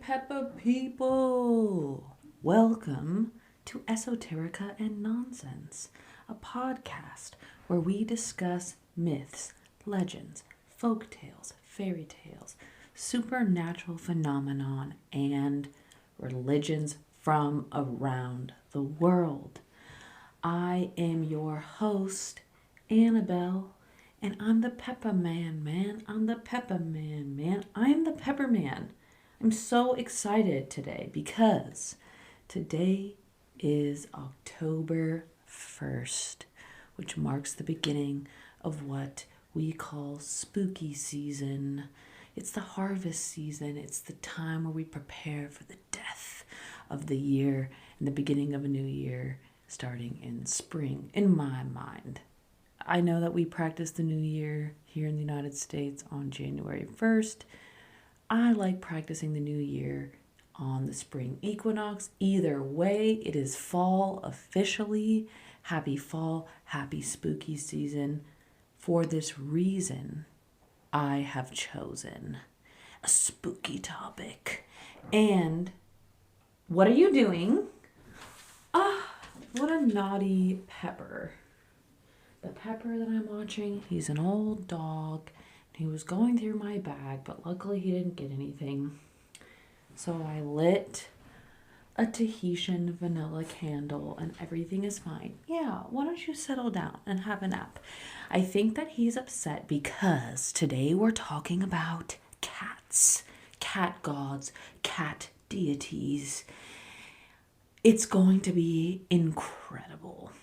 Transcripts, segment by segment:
Peppa people! Welcome to Esoterica and Nonsense, a podcast where we discuss myths, legends, folk tales, fairy tales, supernatural phenomenon, and religions from around the world. I am your host, Annabelle, and I'm the Peppa Man. I'm the Peppa Man. I'm the Pepper Man. I'm so excited today because today is October 1st, which marks the beginning of what we call spooky season. It's the harvest season. It's the time where we prepare for the death of the year and the beginning of a new year starting in spring, in my mind. I know that we practice the new year here in the United States on January 1st. I like practicing the new year on the spring equinox. Either way, it is fall officially. Happy fall, happy spooky season. For this reason, I have chosen a spooky topic. And what are you doing? What a naughty Pepper. The Pepper that I'm watching, he's an old dog. He was going through my bag, but luckily he didn't get anything. So I lit a Tahitian vanilla candle and everything is fine. Yeah, why don't you settle down and have a nap? I think that he's upset because today we're talking about cats, cat gods, cat deities. It's going to be incredible.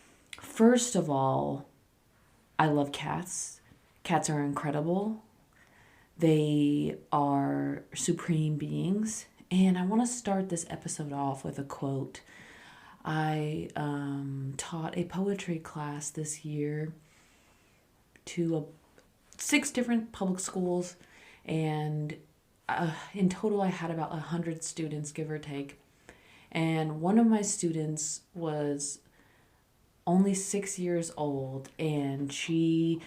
First of all, I love cats. Cats are incredible. They are supreme beings. And I want to start this episode off with a quote. I taught a poetry class this year to 6 different public schools. And in total, I had about 100 students, give or take. And one of my students was only 6 years old, and she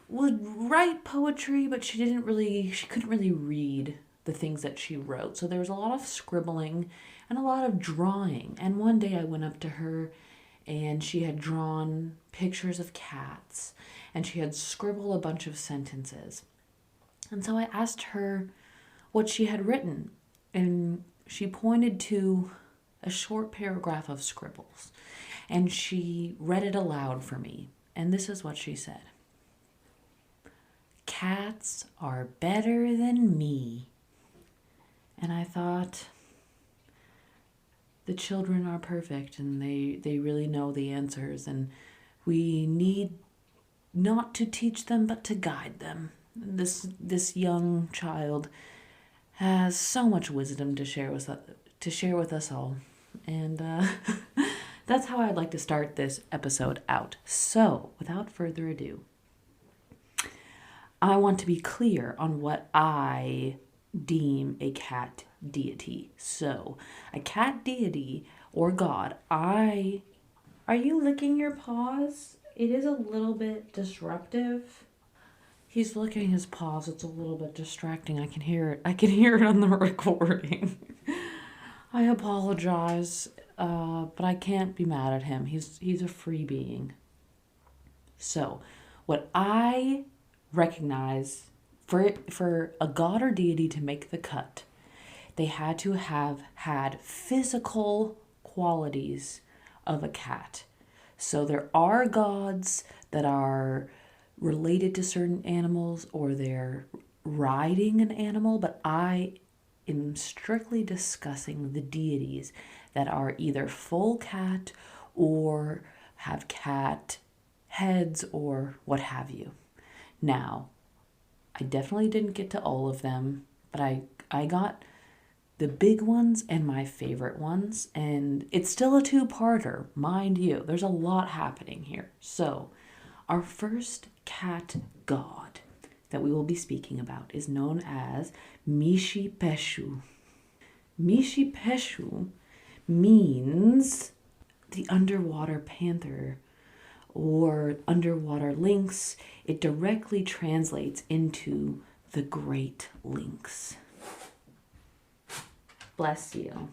would write poetry, but she couldn't really read the things that she wrote. So there was a lot of scribbling and a lot of drawing. And one day I went up to her and she had drawn pictures of cats and she had scribbled a bunch of sentences. And so I asked her what she had written, and she pointed to a short paragraph of scribbles and she read it aloud for me. And this is what she said. Cats are better than me. And I thought, the children are perfect and they really know the answers, and we need not to teach them but to guide them. This young child has so much wisdom to share with us all. And that's how I'd like to start this episode out. So, without further ado, I want to be clear on what I deem a cat deity. So, a cat deity or god, are you licking your paws? It is a little bit disruptive. He's licking his paws. It's a little bit distracting. I can hear it. I can hear it on the recording. I apologize, but I can't be mad at him. He's a free being. So, what I recognize for a god or deity to make the cut, they had to have had physical qualities of a cat. So there are gods that are related to certain animals or they're riding an animal, but I am strictly discussing the deities that are either full cat or have cat heads or what have you. Now, I definitely didn't get to all of them, but I got the big ones and my favorite ones, and it's still a 2-parter, mind you. There's a lot happening here. So, our first cat god that we will be speaking about is known as Mishipeshu. Mishipeshu means the underwater panther or underwater lynx. It directly translates into the great lynx. Bless you.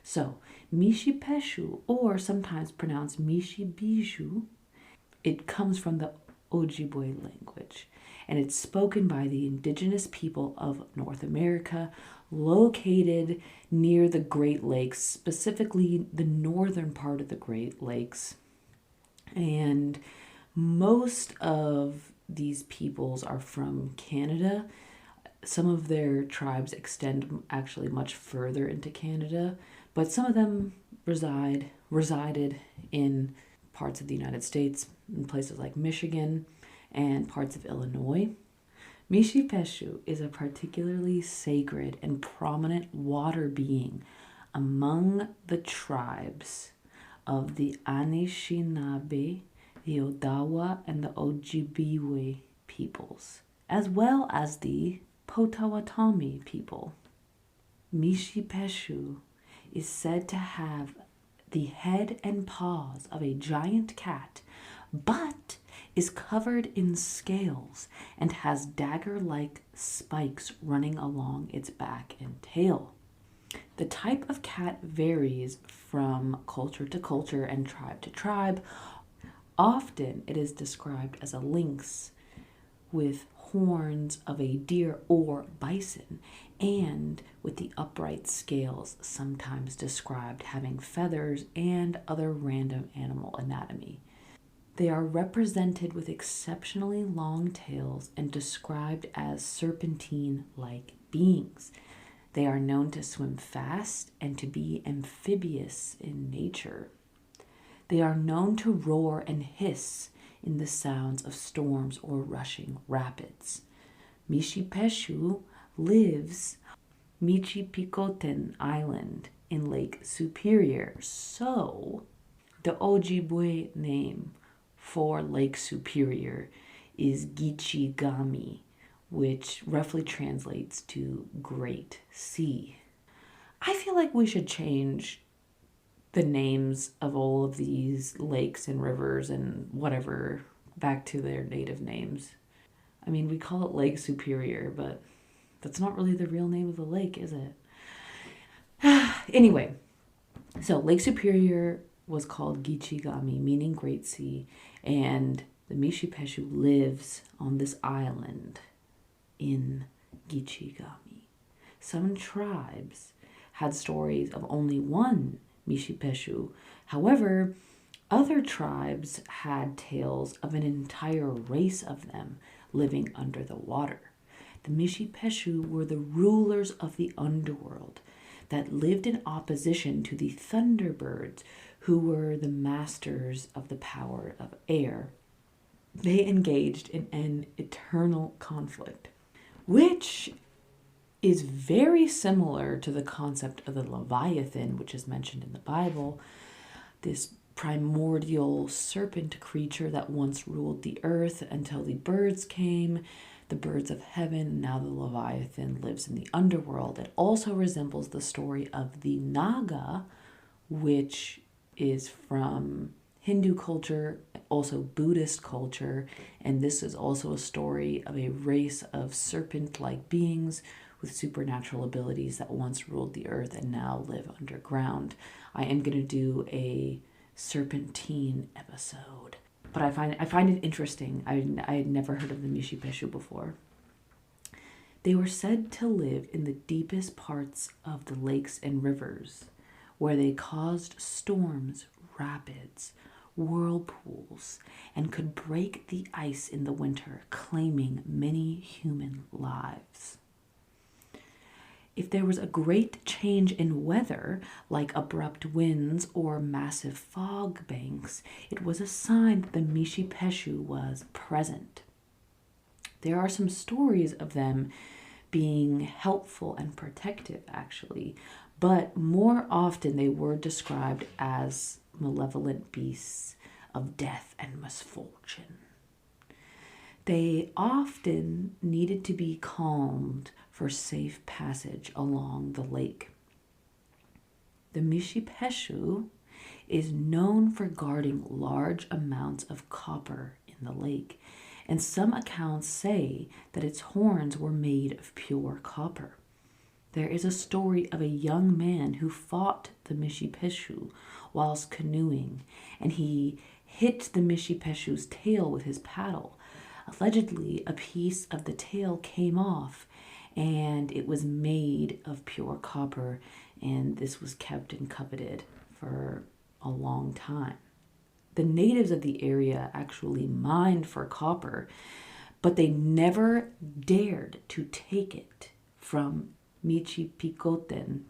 So, Mishipeshu, or sometimes pronounced Mishipeshu, it comes from the Ojibwe language, and it's spoken by the indigenous people of North America located near the Great Lakes, specifically the northern part of the Great Lakes. And most of these peoples are from Canada. Some of their tribes extend actually much further into Canada, but some of them resided in parts of the United States, in places like Michigan and parts of Illinois. Mishipeshu is a particularly sacred and prominent water being among the tribes of the Anishinaabe, the Odawa, and the Ojibwe peoples, as well as the Potawatomi people. Mishipeshu is said to have the head and paws of a giant cat, but is covered in scales and has dagger-like spikes running along its back and tail. The type of cat varies from culture to culture and tribe to tribe. Often it is described as a lynx with horns of a deer or bison, and with the upright scales, sometimes described having feathers and other random animal anatomy. They are represented with exceptionally long tails and described as serpentine-like beings. They are known to swim fast and to be amphibious in nature. They are known to roar and hiss in the sounds of storms or rushing rapids. Mishipeshu lives Michipicoten Island in Lake Superior. So, the Ojibwe name for Lake Superior is Gichigami, which roughly translates to Great Sea. I feel like we should change the names of all of these lakes and rivers and whatever back to their native names. I mean, we call it Lake Superior, but that's not really the real name of the lake, is it? Anyway, so Lake Superior was called Gichigami, meaning Great Sea, and the Mishipeshu lives on this island in Gichigami. Some tribes had stories of only one Mishipeshu. However, other tribes had tales of an entire race of them living under the water. The Mishipeshu were the rulers of the underworld that lived in opposition to the Thunderbirds, who were the masters of the power of air. They engaged in an eternal conflict, which is very similar to the concept of the Leviathan, which is mentioned in the Bible, this primordial serpent creature that once ruled the earth until the birds came, the birds of heaven. Now the Leviathan lives in the underworld. It also resembles the story of the Naga, which is from Hindu culture, also Buddhist culture, and this is also a story of a race of serpent-like beings with supernatural abilities that once ruled the earth and now live underground. I am going to do a serpentine episode, but I find it interesting. I had never heard of the Mishipeshu before. They were said to live in the deepest parts of the lakes and rivers, where they caused storms, rapids, whirlpools, and could break the ice in the winter, claiming many human lives. If there was a great change in weather, like abrupt winds or massive fog banks, it was a sign that the Mishipeshu was present. There are some stories of them being helpful and protective, actually, but more often they were described as malevolent beasts of death and misfortune. They often needed to be calmed for safe passage along the lake. The Mishipeshu is known for guarding large amounts of copper in the lake, and some accounts say that its horns were made of pure copper. There is a story of a young man who fought the Mishipeshu whilst canoeing, and he hit the Mishipeshu's tail with his paddle. Allegedly, a piece of the tail came off, and it was made of pure copper, and this was kept and coveted for a long time. The natives of the area actually mined for copper, but they never dared to take it from Michipicoten,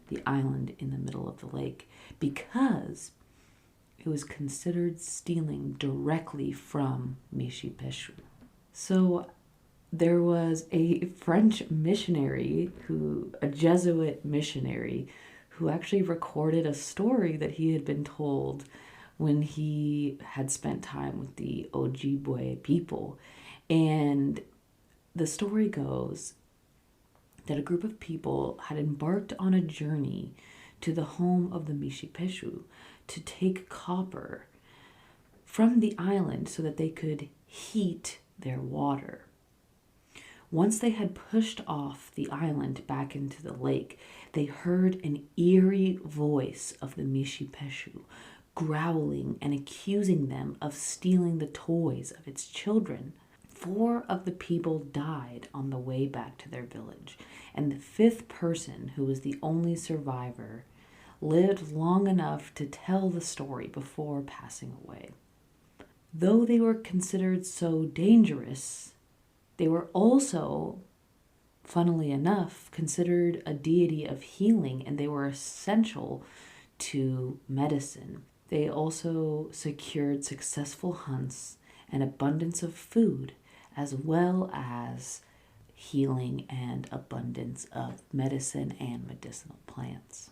the island in the middle of the lake, because it was considered stealing directly from Mishipeshu. So there was a French missionary, a Jesuit missionary, who actually recorded a story that he had been told when he had spent time with the Ojibwe people. And the story goes that a group of people had embarked on a journey to the home of the Mishipeshu to take copper from the island so that they could heat their water. Once they had pushed off the island back into the lake, they heard an eerie voice of the Mishipeshu growling and accusing them of stealing the toys of its children. 4 of the people died on the way back to their village, and the 5th person, who was the only survivor, lived long enough to tell the story before passing away. Though they were considered so dangerous, they were also, funnily enough, considered a deity of healing, and they were essential to medicine. They also secured successful hunts and abundance of food, as well as healing and abundance of medicine and medicinal plants.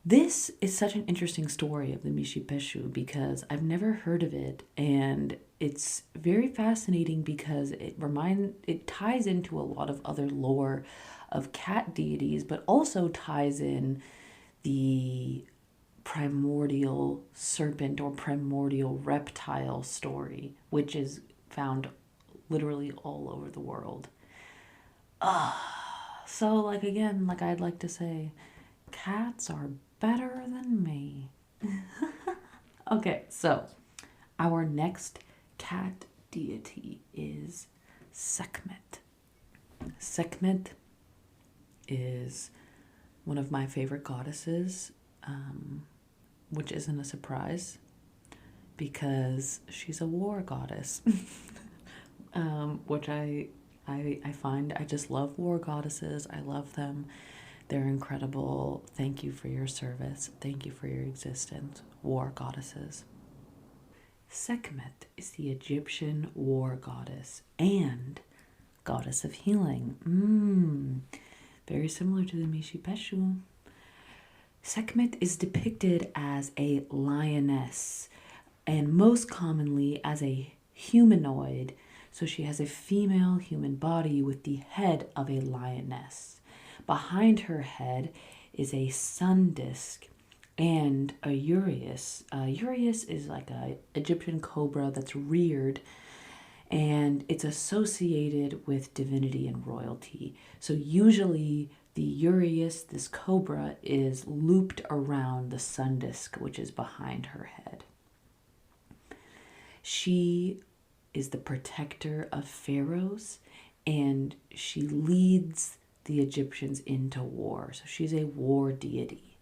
This is such an interesting story of the Mishipeshu because I've never heard of it, and it's very fascinating because it ties into a lot of other lore of cat deities, but also ties in the primordial serpent or primordial reptile story, which is found literally all over the world. So again, I'd like to say, cats are better than me. Okay, so our next cat deity is Sekhmet. Sekhmet is one of my favorite goddesses, which isn't a surprise because she's a war goddess, which I find, I just love war goddesses. I love them. They're incredible. Thank you for your service. Thank you for your existence, war goddesses. Sekhmet is the Egyptian war goddess and goddess of healing. Very similar to the Mishipeshu. Sekhmet is depicted as a lioness and most commonly as a humanoid. So she has a female human body with the head of a lioness. Behind her head is a sun disk and a uraeus. Uraeus is like an Egyptian cobra that's reared, and it's associated with divinity and royalty. So usually the uraeus, this cobra, is looped around the sun disk, which is behind her head. She is the protector of pharaohs, and she leads the Egyptians into war. So she's a war deity.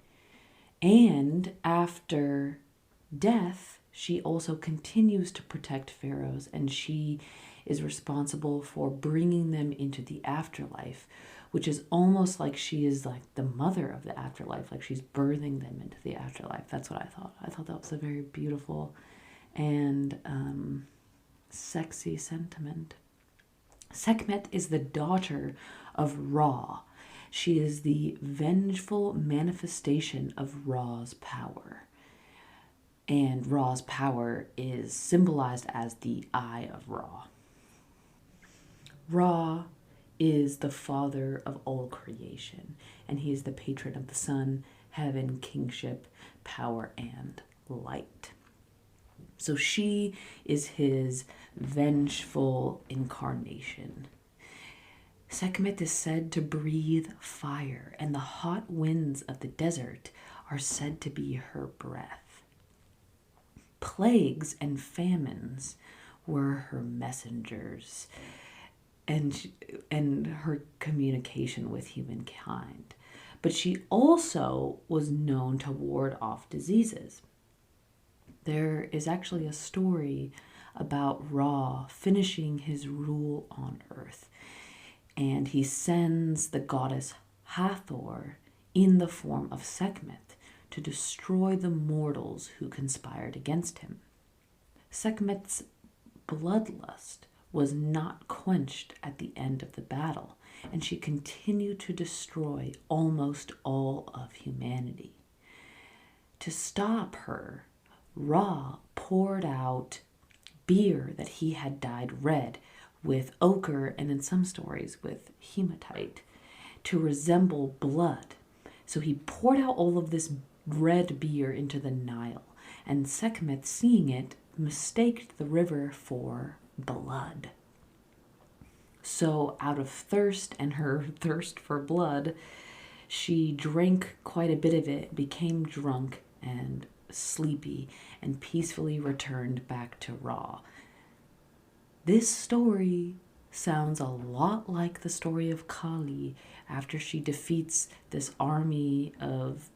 And after death, she also continues to protect pharaohs, and she is responsible for bringing them into the afterlife, which is almost like she is like the mother of the afterlife, like she's birthing them into the afterlife. That's what I thought. I thought that was a very beautiful and sexy sentiment. Sekhmet is the daughter of Ra. She is the vengeful manifestation of Ra's power. And Ra's power is symbolized as the Eye of Ra. Ra is the father of all creation, and he is the patron of the sun, heaven, kingship, power, and light. So she is his vengeful incarnation. Sekhmet is said to breathe fire, and the hot winds of the desert are said to be her breath. Plagues and famines were her messengers and her communication with humankind. But she also was known to ward off diseases. There is actually a story about Ra finishing his rule on earth, and he sends the goddess Hathor in the form of Sekhmet to destroy the mortals who conspired against him. Sekhmet's bloodlust was not quenched at the end of the battle, and she continued to destroy almost all of humanity. To stop her, Ra poured out beer that he had dyed red with ochre and in some stories with hematite to resemble blood. So he poured out all of this red beer into the Nile, and Sekhmet, seeing it, mistaked the river for blood. So out of thirst and her thirst for blood, she drank quite a bit of it, became drunk and sleepy, and peacefully returned back to Ra. This story sounds a lot like the story of Kali after she defeats this army of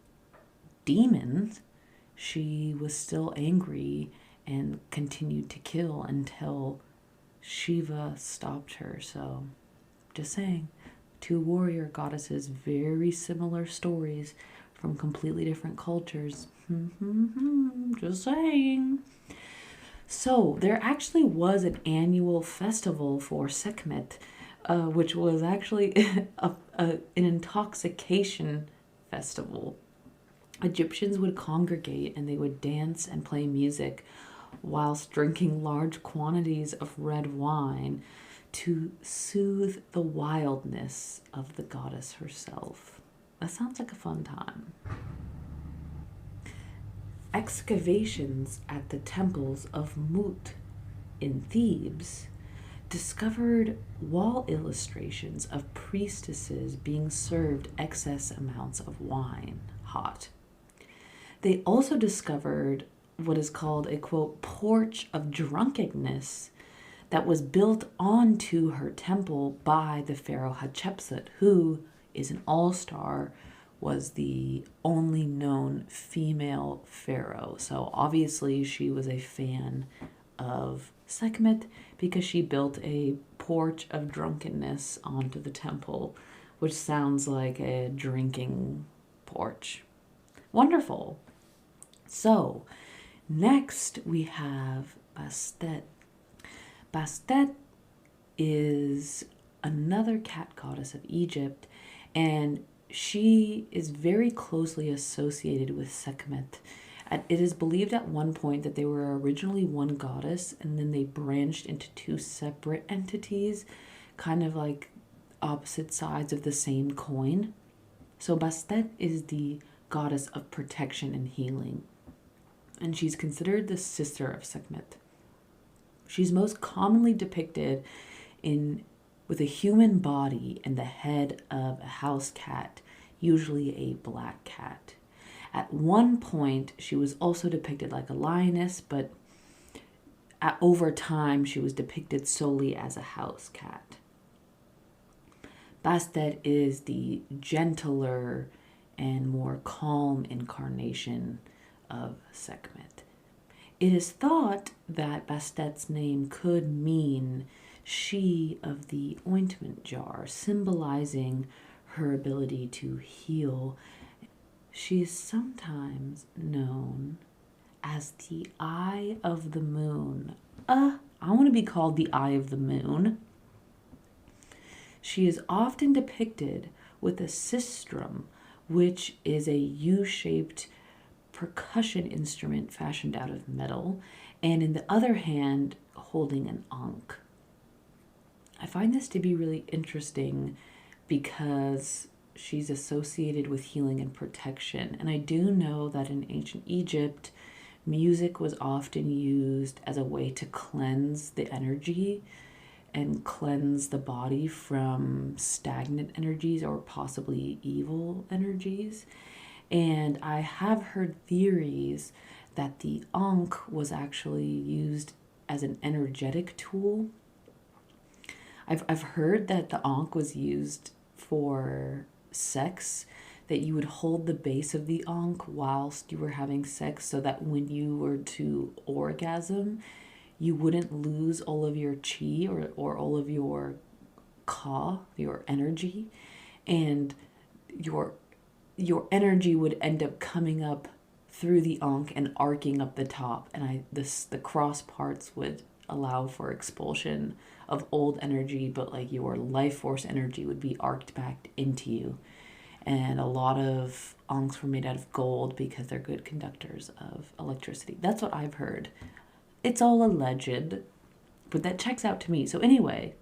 demons. She was still angry and continued to kill until Shiva stopped her. So, just saying, two warrior goddesses, very similar stories from completely different cultures. Just saying. So, there actually was an annual festival for Sekhmet, which was actually an intoxication festival. Egyptians would congregate and they would dance and play music whilst drinking large quantities of red wine to soothe the wildness of the goddess herself. That sounds like a fun time. Excavations at the temples of Mut in Thebes discovered wall illustrations of priestesses being served excess amounts of wine, hot. They also discovered what is called a, quote, porch of drunkenness that was built onto her temple by the pharaoh Hatshepsut, who is an all-star, was the only known female pharaoh. So obviously she was a fan of Sekhmet because she built a porch of drunkenness onto the temple, which sounds like a drinking porch. Wonderful. So next we have Bastet. Bastet is another cat goddess of Egypt, and she is very closely associated with Sekhmet. It is believed at one point that they were originally one goddess and then they branched into two separate entities, kind of like opposite sides of the same coin. So Bastet is the goddess of protection and healing, and she's considered the sister of Sekhmet. She's most commonly depicted with a human body and the head of a house cat, usually a black cat. At one point, she was also depicted like a lioness, but over time, she was depicted solely as a house cat. Bastet is the gentler and more calm incarnation of Sekhmet. It is thought that Bastet's name could mean she of the ointment jar, symbolizing her ability to heal. She is sometimes known as the Eye of the Moon. I want to be called the Eye of the Moon. She is often depicted with a sistrum, which is a U-shaped percussion instrument fashioned out of metal, and in the other hand, holding an ankh. I find this to be really interesting because she's associated with healing and protection. And I do know that in ancient Egypt, music was often used as a way to cleanse the energy. and cleanse the body from stagnant energies or possibly evil energies. And I have heard theories that the Ankh was actually used as an energetic tool. I've heard that the Ankh was used for sex, that you would hold the base of the Ankh whilst you were having sex so that when you were to orgasm, you wouldn't lose all of your chi or all of your ka, your energy, and your energy would end up coming up through the ankh and arcing up the top, and the cross parts would allow for expulsion of old energy, but like your life force energy would be arced back into you. And a lot of ankhs were made out of gold because they're good conductors of electricity. That's what I've heard. It's all alleged, but that checks out to me. So anyway,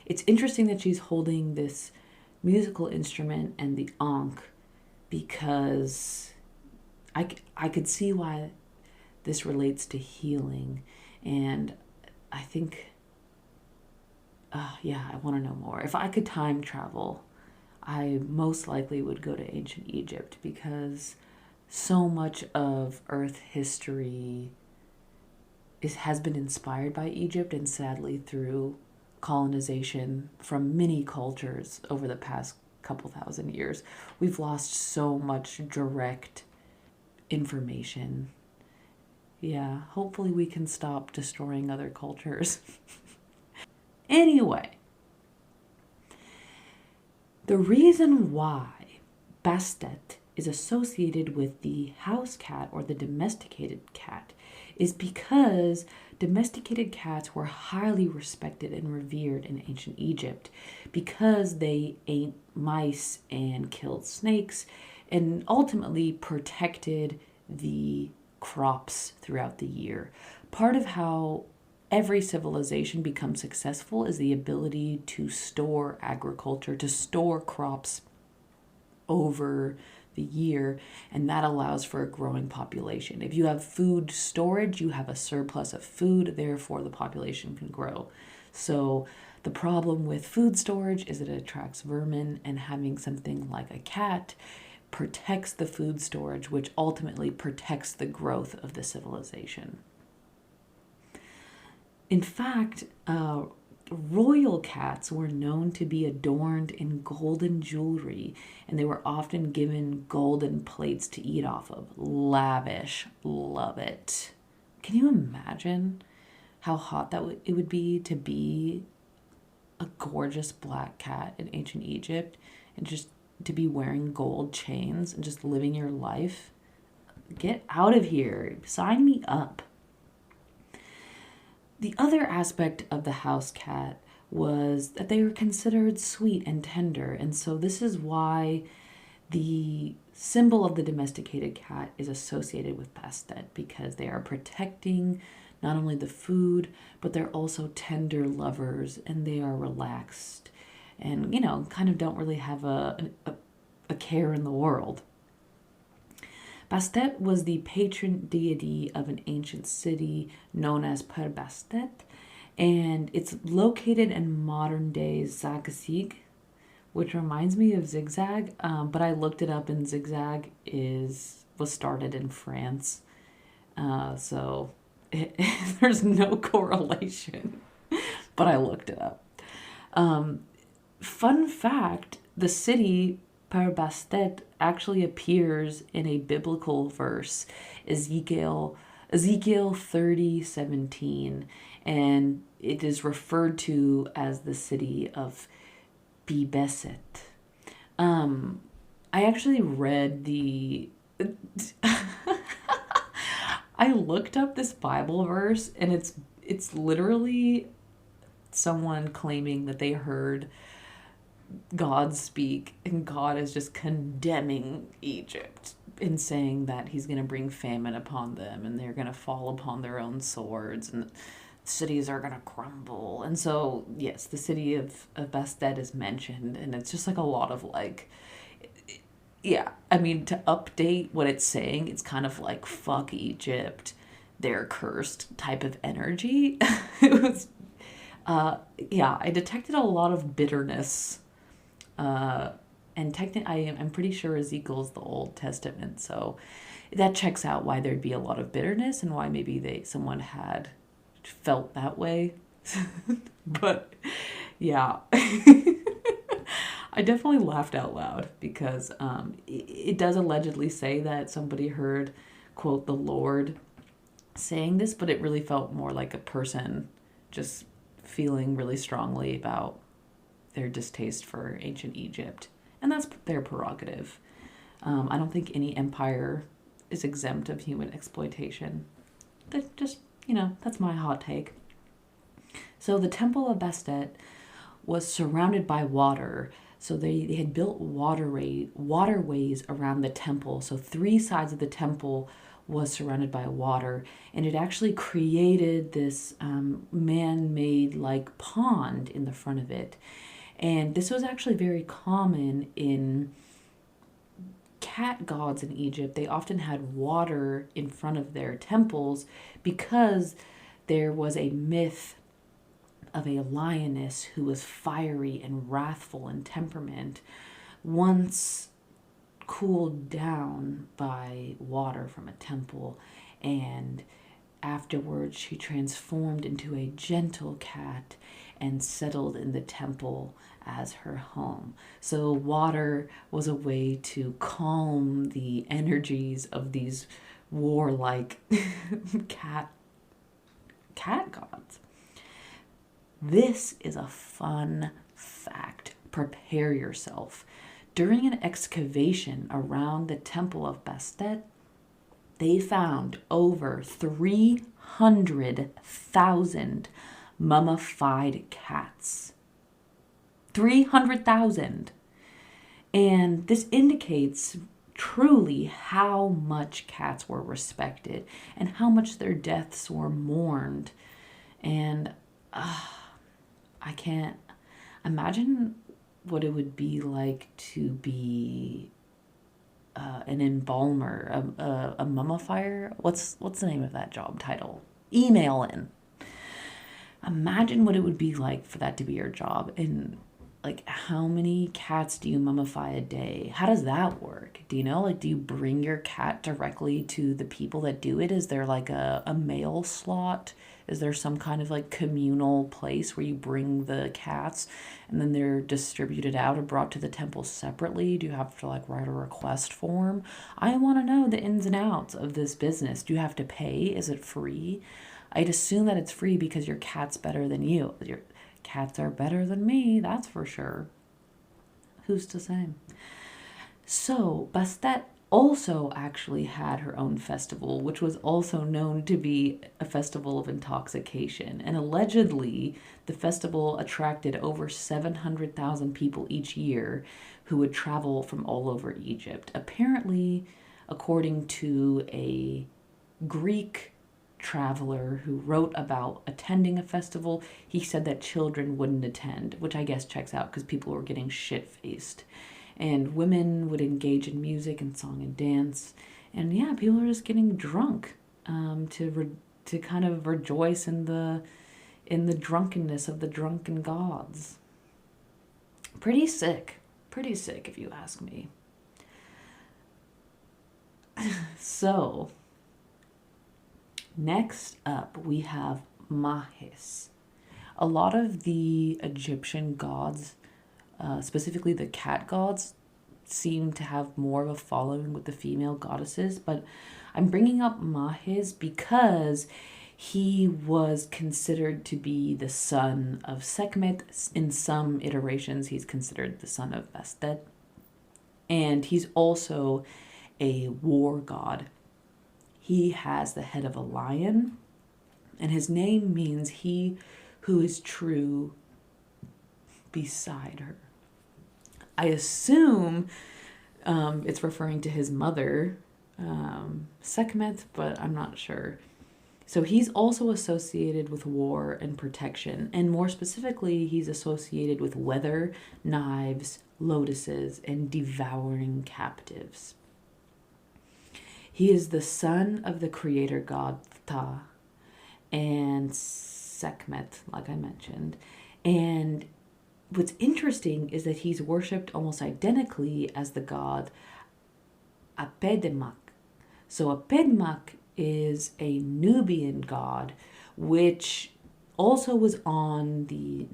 it's interesting that she's holding this musical instrument and the ankh, because I could see why this relates to healing. And I think, I want to know more. If I could time travel, I most likely would go to ancient Egypt, because so much of Earth history has been inspired by Egypt, and sadly through colonization from many cultures over the past couple thousand years, we've lost so much direct information. Yeah, hopefully we can stop destroying other cultures. Anyway, the reason why Bastet is associated with the house cat or the domesticated cat is because domesticated cats were highly respected and revered in ancient Egypt, because they ate mice and killed snakes and ultimately protected the crops throughout the year. Part of how every civilization becomes successful is the ability to store agriculture, to store crops over the year, and that allows for a growing population. If you have food storage, you have a surplus of food, therefore the population can grow. So the problem with food storage is it attracts vermin, and having something like a cat protects the food storage, which ultimately protects the growth of the civilization. In fact, royal cats were known to be adorned in golden jewelry, and they were often given golden plates to eat off of. Lavish. Love it. Can you imagine how hot it would be to be a gorgeous black cat in ancient Egypt, and just to be wearing gold chains and just living your life? Get out of here. Sign me up. The other aspect of the house cat was that they were considered sweet and tender, and so this is why the symbol of the domesticated cat is associated with Bastet, because they are protecting not only the food, but they're also tender lovers, and they are relaxed and, kind of don't really have a care in the world. Bastet was the patron deity of an ancient city known as Bastet, and it's located in modern-day Zagazig, which reminds me of Zigzag, but I looked it up, and Zigzag was started in France, so there's no correlation, but I looked it up. Fun fact, the city Bastet actually appears in a biblical verse, Ezekiel 30:17, and it is referred to as the city of Bastet. I actually read I looked up this Bible verse, and it's literally someone claiming that they heard God speak, and God is just condemning Egypt and saying that he's going to bring famine upon them, and they're going to fall upon their own swords, and cities are going to crumble. And so, yes, the city of Bastet is mentioned, and it's just like a lot of to update what it's saying, it's kind of like, fuck Egypt, they're cursed type of energy. It was Yeah, I detected a lot of bitterness. And I'm pretty sure Ezekiel's the Old Testament, so that checks out why there'd be a lot of bitterness and why maybe someone had felt that way. But yeah, I definitely laughed out loud because it does allegedly say that somebody heard, quote, the Lord saying this, but it really felt more like a person just feeling really strongly about their distaste for ancient Egypt. And that's their prerogative. I don't think any empire is exempt of human exploitation. That just, that's my hot take. So the Temple of Bastet was surrounded by water. So they had built waterways around the temple. So three sides of the temple was surrounded by water. And it actually created this man-made like pond in the front of it. And this was actually very common in cat gods in Egypt. They often had water in front of their temples because there was a myth of a lioness who was fiery and wrathful in temperament, once cooled down by water from a temple, and afterwards she transformed into a gentle cat and settled in the temple as her home. So water was a way to calm the energies of these warlike cat gods. This is a fun fact. Prepare yourself. During an excavation around the Temple of Bastet, they found over 300,000 mummified cats. 300,000. And this indicates truly how much cats were respected and how much their deaths were mourned. And I can't imagine what it would be like to be an embalmer, a mummifier. What's the name of that job title? Email in. Imagine what it would be like for that to be your job. And like, how many cats do you mummify a day? How does that work? Do you know? Like, do you bring your cat directly to the people that do it? Is there like a mail slot? Is there some kind of like communal place where you bring the cats and then they're distributed out or brought to the temple separately? Do you have to like write a request form? I want to know the ins and outs of this business. Do you have to pay? Is it free? I'd assume that it's free because your cat's better than you. Your cats are better than me, that's for sure. Who's to say? So, Bastet also actually had her own festival, which was also known to be a festival of intoxication. And allegedly, the festival attracted over 700,000 people each year who would travel from all over Egypt. Apparently, according to a Greek traveler who wrote about attending a festival, he said that children wouldn't attend, which I guess checks out because people were getting shit-faced. And women would engage in music and song and dance. And yeah, people are just getting drunk to kind of rejoice in the drunkenness of the drunken gods. Pretty sick if you ask me. So, next up we have Mahis. A lot of the Egyptian gods, specifically the cat gods, seem to have more of a following with the female goddesses, but I'm bringing up Mahis because he was considered to be the son of Sekhmet. In some iterations, he's considered the son of Bastet. And he's also a war god. He has the head of a lion, and his name means he who is true beside her. I assume it's referring to his mother, Sekhmet, but I'm not sure. So he's also associated with war and protection, and more specifically, he's associated with weather, knives, lotuses, and devouring captives. He is the son of the creator god Ptah, and Sekhmet, like I mentioned. And what's interesting is that he's worshipped almost identically as the god Apedemak. So Apedemak is a Nubian god, which also was on the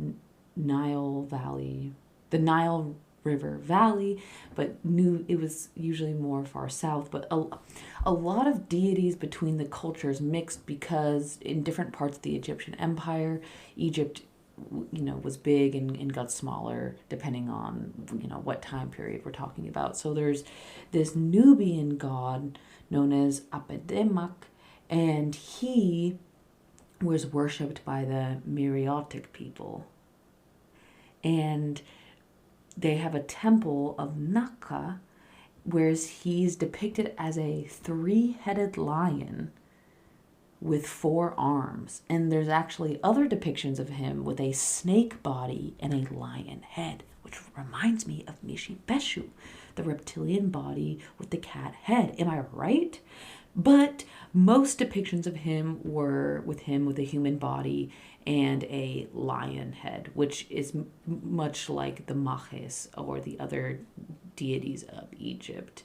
Nile Valley, the Nile River Valley, but it was usually more far south. But a lot of deities between the cultures mixed because in different parts of the Egyptian Empire, Egypt, was big and got smaller depending on, what time period we're talking about. So there's this Nubian god known as Apedemak, and he was worshipped by the Meroitic people. And they have a temple of Naka, whereas he's depicted as a three-headed lion with 4 arms. And there's actually other depictions of him with a snake body and a lion head, which reminds me of Mishipeshu, the reptilian body with the cat head. Am I right? But most depictions of him were with a human body and a lion head, which is much like the Mahes or the other deities of Egypt.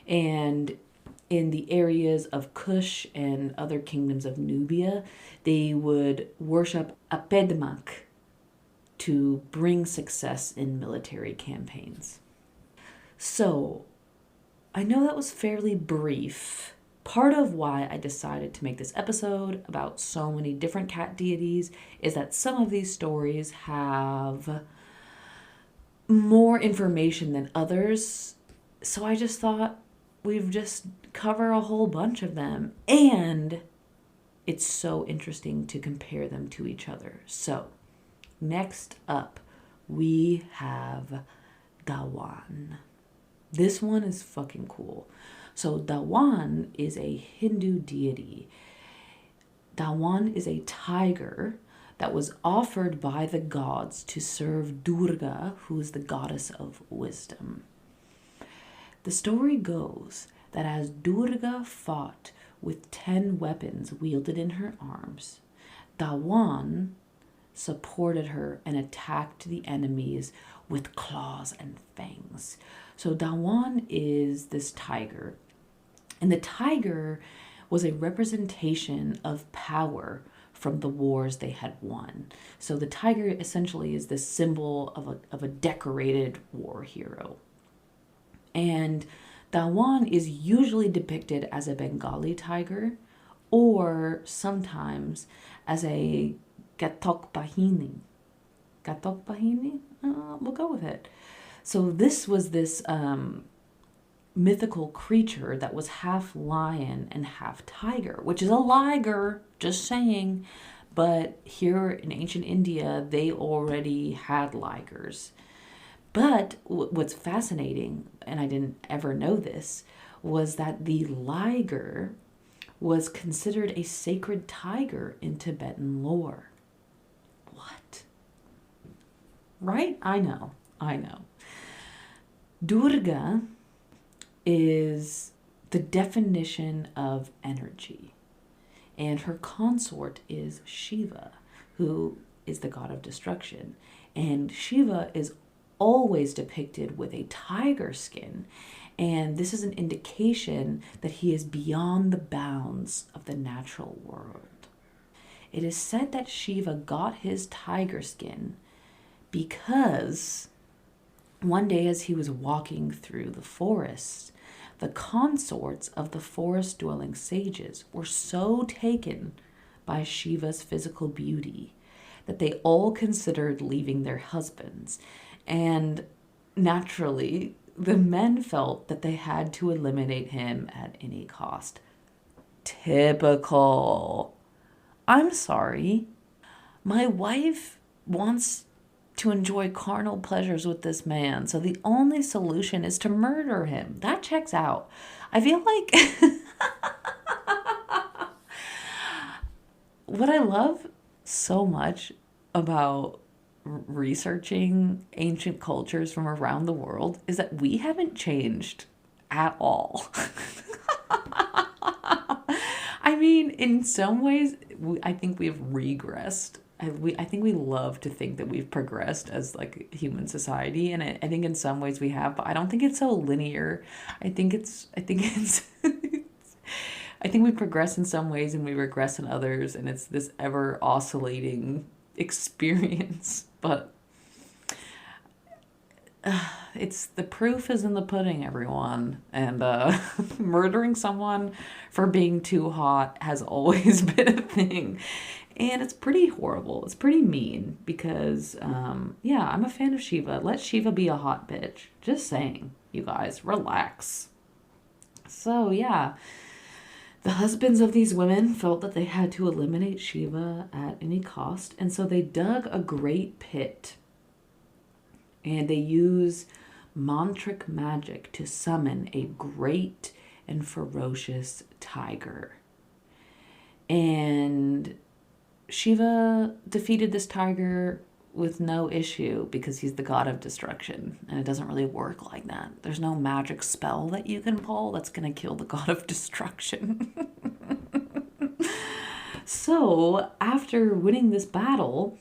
And in the areas of Kush and other kingdoms of Nubia, they would worship Apedemak to bring success in military campaigns. So, I know that was fairly brief. Part of why I decided to make this episode about so many different cat deities is that some of these stories have more information than others. So I just thought we've just cover a whole bunch of them. And it's so interesting to compare them to each other. So next up, we have Dawon. This one is fucking cool. So Dawon is a Hindu deity. Dawon is a tiger that was offered by the gods to serve Durga, who is the goddess of wisdom. The story goes that as Durga fought with 10 weapons wielded in her arms, Dawon supported her and attacked the enemies with claws and fangs. So Dawon is this tiger, and the tiger was a representation of power from the wars they had won. So the tiger essentially is this symbol of a decorated war hero. And Dawon is usually depicted as a Bengali tiger or sometimes as a Gatok Bahini. Gatok Bahini? We'll go with it. So this was this mythical creature that was half lion and half tiger, which is a liger, just saying. But here in ancient India, they already had ligers. But what's fascinating, and I didn't ever know this, was that the liger was considered a sacred tiger in Tibetan lore. What? Right? I know. Durga is the definition of energy, and her consort is Shiva, who is the god of destruction. And Shiva is always depicted with a tiger skin, and this is an indication that he is beyond the bounds of the natural world. It is said that Shiva got his tiger skin because one day as he was walking through the forest, the consorts of the forest-dwelling sages were so taken by Shiva's physical beauty that they all considered leaving their husbands. And naturally, the men felt that they had to eliminate him at any cost. Typical. I'm sorry. My wife wants to enjoy carnal pleasures with this man, so the only solution is to murder him. That checks out. I feel like what I love so much about researching ancient cultures from around the world is that we haven't changed at all. I mean, in some ways, I think we've regressed. I think we love to think that we've progressed as like human society, and I think in some ways we have, but I don't think it's so linear. I think it's, I think we progress in some ways and we regress in others, and it's this ever oscillating experience. But it's the proof is in the pudding, everyone. And murdering someone for being too hot has always been a thing. And it's pretty horrible. It's pretty mean because, yeah, I'm a fan of Shiva. Let Shiva be a hot bitch. Just saying, you guys, relax. So, yeah, the husbands of these women felt that they had to eliminate Shiva at any cost. And so they dug a great pit and they use mantric magic to summon a great and ferocious tiger. And Shiva defeated this tiger with no issue because he's the god of destruction, and it doesn't really work like that. There's no magic spell that you can pull that's going to kill the god of destruction. So, after winning this battle,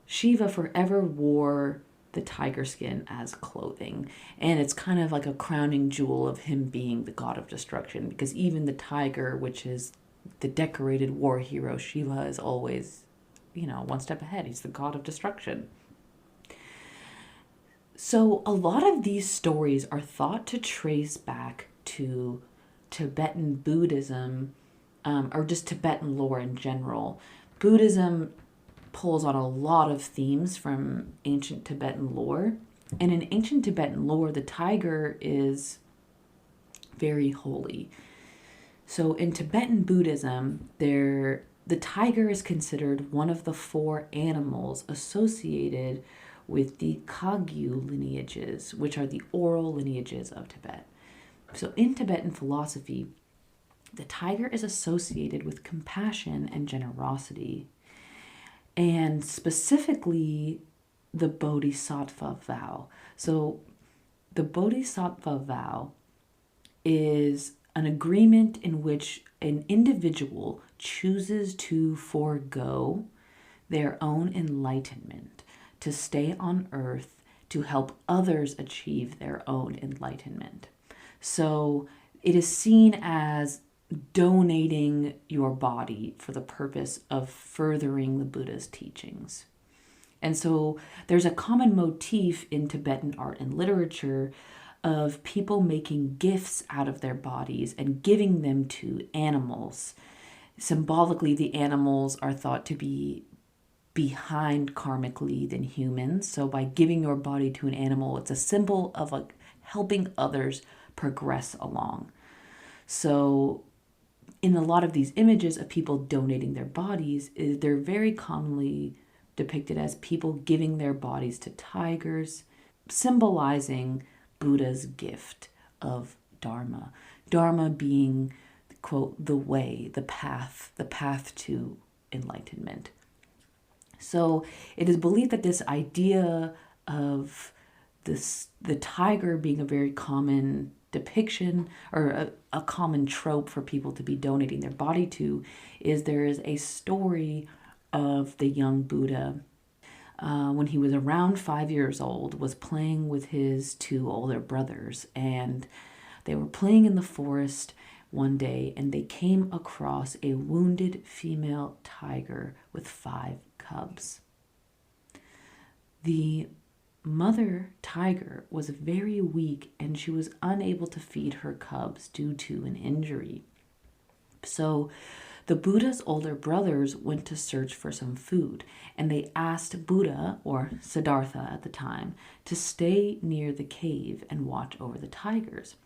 Shiva forever wore the tiger skin as clothing. And it's kind of like a crowning jewel of him being the god of destruction, because even the tiger, which is the decorated war hero, Shiva is always, one step ahead. He's the god of destruction. So a lot of these stories are thought to trace back to Tibetan Buddhism, or just Tibetan lore in general. Buddhism pulls on a lot of themes from ancient Tibetan lore. And in ancient Tibetan lore, the tiger is very holy. So in Tibetan Buddhism, the tiger is considered one of the 4 animals associated with the Kagyu lineages, which are the oral lineages of Tibet. So in Tibetan philosophy, the tiger is associated with compassion and generosity, and specifically the Bodhisattva vow. So the Bodhisattva vow is an agreement in which an individual chooses to forego their own enlightenment to stay on earth to help others achieve their own enlightenment. So it is seen as donating your body for the purpose of furthering the Buddha's teachings. And so there's a common motif in Tibetan art and literature of people making gifts out of their bodies and giving them to animals. Symbolically, the animals are thought to be behind karmically than humans. So by giving your body to an animal, it's a symbol of like helping others progress along. So in a lot of these images of people donating their bodies, they're very commonly depicted as people giving their bodies to tigers, symbolizing Buddha's gift of Dharma. Dharma being, quote, the way, the path to enlightenment. So it is believed that this idea of the tiger being a very common depiction or a common trope for people to be donating their body to is there is a story of the young Buddha when he was around 5 years old, was playing with his 2 older brothers, and they were playing in the forest one day, and they came across a wounded female tiger with 5 cubs. The mother tiger was very weak, and she was unable to feed her cubs due to an injury. So the Buddha's older brothers went to search for some food, and they asked Buddha, or Siddhartha at the time, to stay near the cave and watch over the tigers.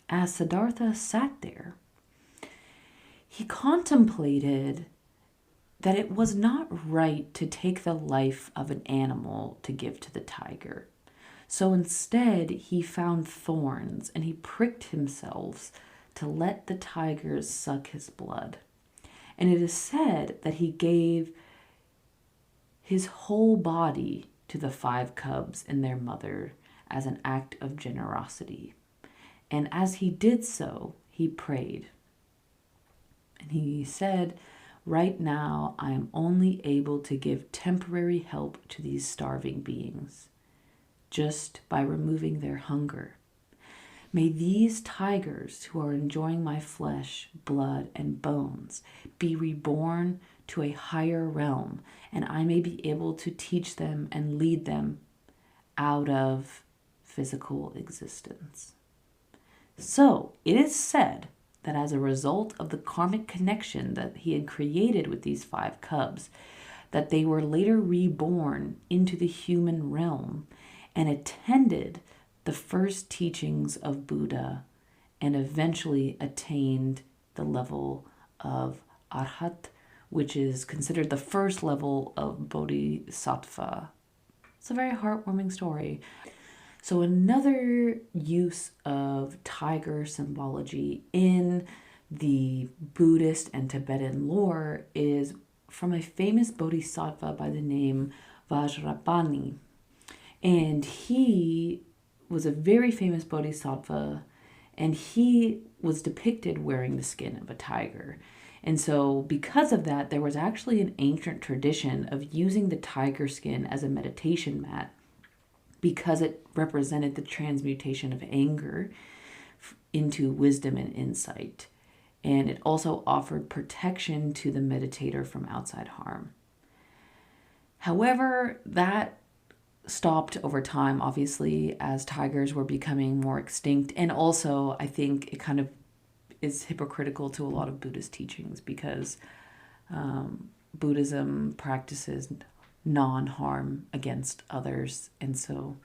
As Siddhartha sat there, he contemplated that it was not right to take the life of an animal to give to the tiger. So instead, he found thorns and he pricked himself to let the tigers suck his blood. And it is said that he gave his whole body to the 5 cubs and their mother as an act of generosity. And as he did so, he prayed. And he said, right now, I am only able to give temporary help to these starving beings, just by removing their hunger. May these tigers who are enjoying my flesh, blood, and bones be reborn to a higher realm, and I may be able to teach them and lead them out of physical existence. So it is said that as a result of the karmic connection that he had created with these 5 cubs, that they were later reborn into the human realm and attended the first teachings of Buddha and eventually attained the level of Arhat, which is considered the first level of Bodhisattva. It's a very heartwarming story. So another use of tiger symbology in the Buddhist and Tibetan lore is from a famous bodhisattva by the name Vajrapani. And he was a very famous bodhisattva, and he was depicted wearing the skin of a tiger. And so because of that, there was actually an ancient tradition of using the tiger skin as a meditation mat because it represented the transmutation of anger into wisdom and insight. And it also offered protection to the meditator from outside harm. However, that stopped over time, obviously, as tigers were becoming more extinct. And also, I think it kind of is hypocritical to a lot of Buddhist teachings because Buddhism practices non-harm against others. And so,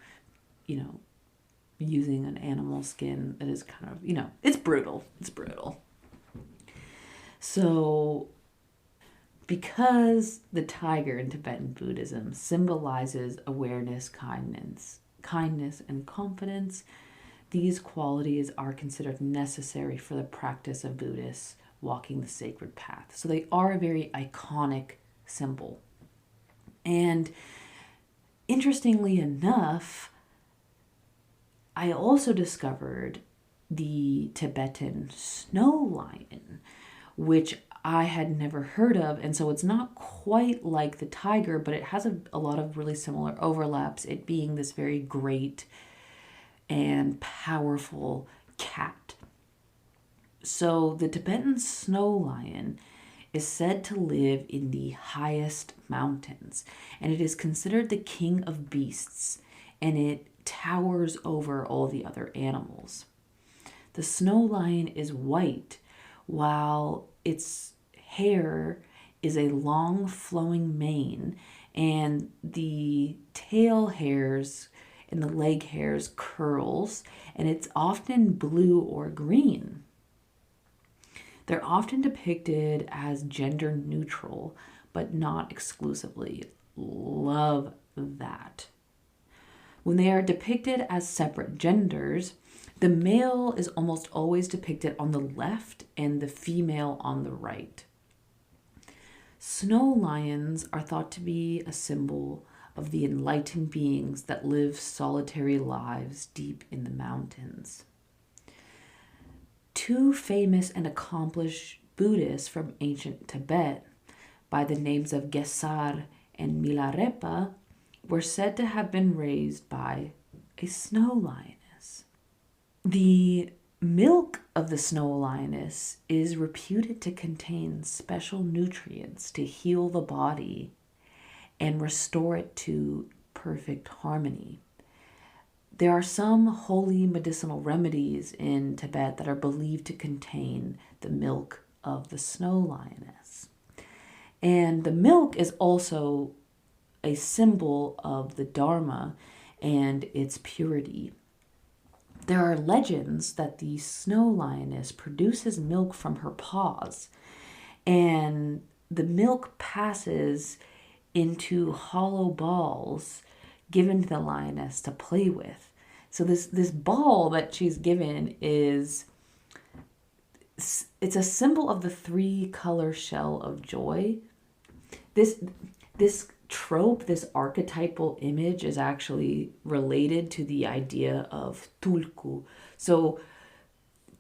using an animal skin that is kind of, it's brutal. It's brutal. So because the tiger in Tibetan Buddhism symbolizes awareness, kindness, and confidence, these qualities are considered necessary for the practice of Buddhists walking the sacred path. So they are a very iconic symbol. And interestingly enough, I also discovered the Tibetan Snow Lion, which I had never heard of. And so it's not quite like the tiger, but it has a lot of really similar overlaps, it being this very great and powerful cat. So the Tibetan Snow Lion is said to live in the highest mountains, and it is considered the king of beasts, and it towers over all the other animals. The snow lion is white, while its hair is a long flowing mane, and the tail hairs and the leg hairs curls, and it's often blue or green. They're often depicted as gender neutral, but not exclusively. Love that. When they are depicted as separate genders, the male is almost always depicted on the left and the female on the right. Snow lions are thought to be a symbol of the enlightened beings that live solitary lives deep in the mountains. 2 famous and accomplished Buddhists from ancient Tibet, by the names of Gesar and Milarepa, were said to have been raised by a snow lioness. The milk of the snow lioness is reputed to contain special nutrients to heal the body and restore it to perfect harmony. There are some holy medicinal remedies in Tibet that are believed to contain the milk of the snow lioness. And the milk is also a symbol of the Dharma and its purity. There are legends that the snow lioness produces milk from her paws, and the milk passes into hollow balls given to the lioness to play with. So this ball that she's given it's a symbol of the 3-color shell of joy. This trope, this archetypal image, is actually related to the idea of tulku. So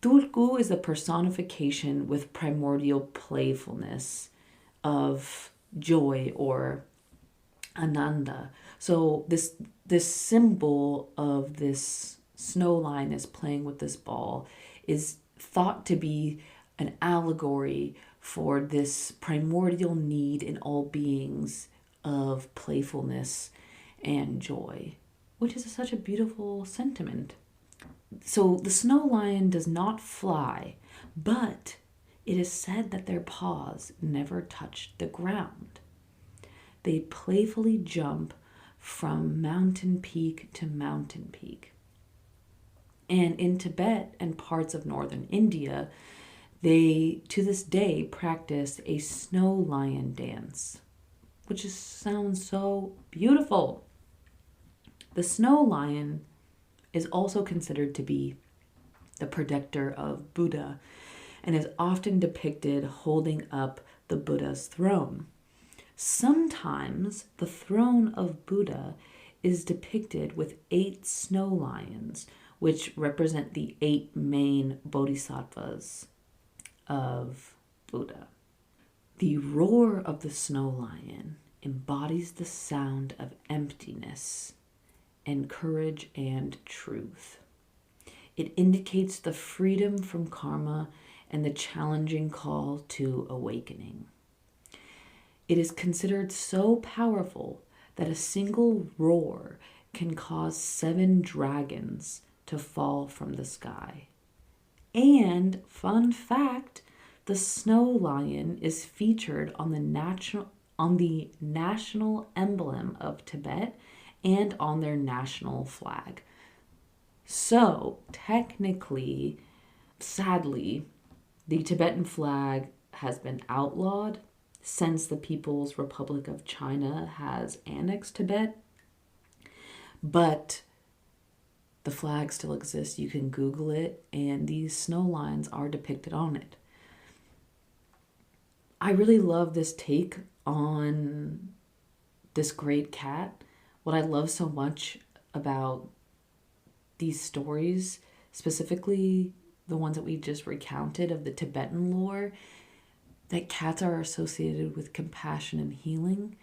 Tulku is the personification with primordial playfulness of joy or Ananda. So this symbol of this snow lion is playing with this ball is thought to be an allegory for this primordial need in all beings of playfulness and joy, which is such a beautiful sentiment. So the snow lion does not fly, but it is said that their paws never touch the ground. They playfully jump from mountain peak to mountain peak. And in Tibet and parts of northern India, they, to this day, practice a snow lion dance, which sounds so beautiful. The snow lion is also considered to be the protector of Buddha and is often depicted holding up the Buddha's throne. Sometimes the throne of Buddha is depicted with 8 snow lions, which represent the 8 main bodhisattvas of Buddha. The roar of the snow lion embodies the sound of emptiness and courage and truth. It indicates the freedom from karma and the challenging call to awakening. It is considered so powerful that a single roar can cause 7 dragons to fall from the sky. And, fun fact, the snow lion is featured on the national emblem of Tibet and on their national flag. So, technically, sadly, the Tibetan flag has been outlawed since the People's Republic of China has annexed Tibet. But the flag still exists. You can Google it, and these snow lions are depicted on it. I really love this take on this great cat. What I love so much about these stories, specifically the ones that we just recounted of the Tibetan lore, that cats are associated with compassion and healing.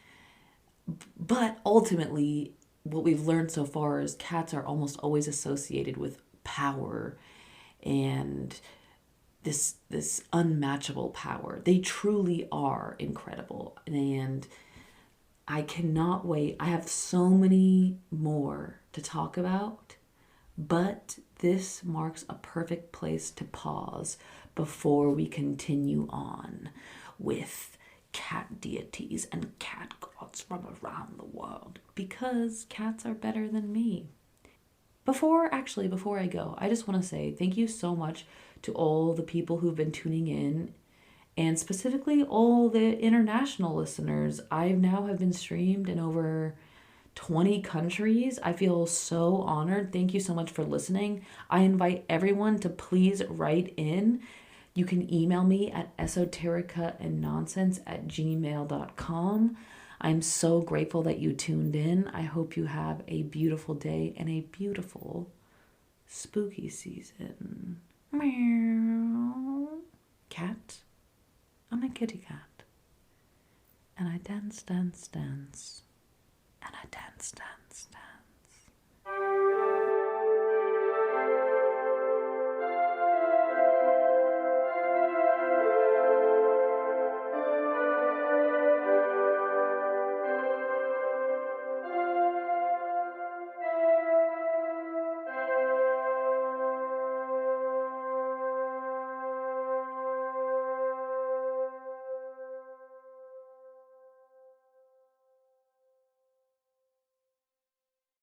But ultimately, what we've learned so far is cats are almost always associated with power and this unmatchable power. They truly are incredible. And I cannot wait. I have so many more to talk about, but this marks a perfect place to pause before we continue on with cat deities and cat gods from around the world, because cats are better than me. Before I go, I just want to say thank you so much to all the people who've been tuning in, and specifically all the international listeners. I now have been streamed in over 20 countries. I feel so honored. Thank you so much for listening. I invite everyone to please write in. You can email me at esotericaandnonsense@gmail.com. I'm so grateful that you tuned in. I hope you have a beautiful day and a beautiful spooky season. Meow. Cat. I'm a kitty cat. And I dance, dance, dance. And I dance, dance, dance.